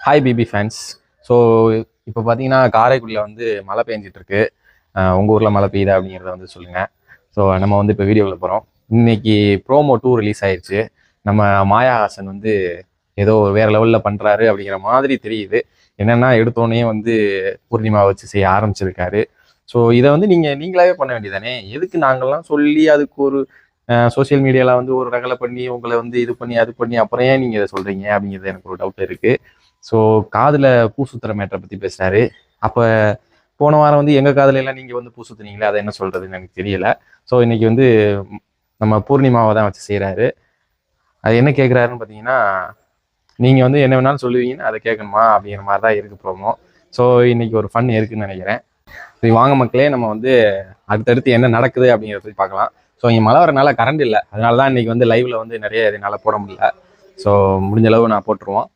Hi BP fans. So இப்போ பார்த்தீங்கன்னா காரைக்குடியில் வந்து மழை பெஞ்சிட்டு இருக்கு. உங்கள் ஊரில் மழை பெய்யுதா அப்படிங்கிறத வந்து சொல்லுங்கள். ஸோ நம்ம வந்து இப்போ வீடியோவில் போகிறோம். இன்னைக்கு ப்ரோமோ 2 ரிலீஸ் ஆயிடுச்சு. நம்ம மாயாஹாசன் வந்து ஏதோ வேற லெவலில் பண்ணுறாரு அப்படிங்கிற மாதிரி தெரியுது. என்னென்னா எடுத்தோடனே வந்து பூர்ணிமா வச்சு செய்ய ஆரம்பிச்சிருக்காரு. ஸோ இதை வந்து நீங்களாவே பண்ண வேண்டியதானே? எதுக்கு நாங்கள்லாம் சொல்லி அதுக்கு ஒரு சோசியல் மீடியாவில் வந்து ஒரு ரகலை பண்ணி உங்களை வந்து இது பண்ணி அது பண்ணி அப்புறம் ஏன் நீங்கள் இதை சொல்கிறீங்க அப்படிங்கிறது எனக்கு ஒரு டவுட் இருக்குது. ஸோ காதில் பூ சுத்துற மேட்டரை பற்றி பேசுகிறாரு. அப்போ போன வாரம் வந்து எங்கள் காதுல எல்லாம் நீங்கள் வந்து பூ சுத்துனீங்களே, அதை என்ன சொல்கிறதுன்னு எனக்கு தெரியல. ஸோ இன்னைக்கு வந்து நம்ம பூர்ணிமாவை தான் வச்சு செய்கிறாரு. அது என்ன கேட்குறாருன்னு பார்த்தீங்கன்னா, நீங்கள் வந்து என்ன வேணாலும் சொல்லுவீங்கன்னு அதை கேட்கணுமா அப்படிங்கிற மாதிரி தான் இருக்குது ப்ரோமோ. ஸோ இன்னைக்கு ஒரு ஃபன் இருக்குன்னு நினைக்கிறேன். சரி வாங்க மக்களே, நம்ம வந்து அடுத்தடுத்து என்ன நடக்குது அப்படிங்கிறத பற்றி பார்க்கலாம். ஸோ இங்கே மழை வரனால கரண்ட் இல்லை, அதனால தான் இன்னைக்கு வந்து லைவ்ல வந்து நிறைய என்னால் போட முடியல. ஸோ முடிஞ்ச அளவு நான் போட்டுருவோம்.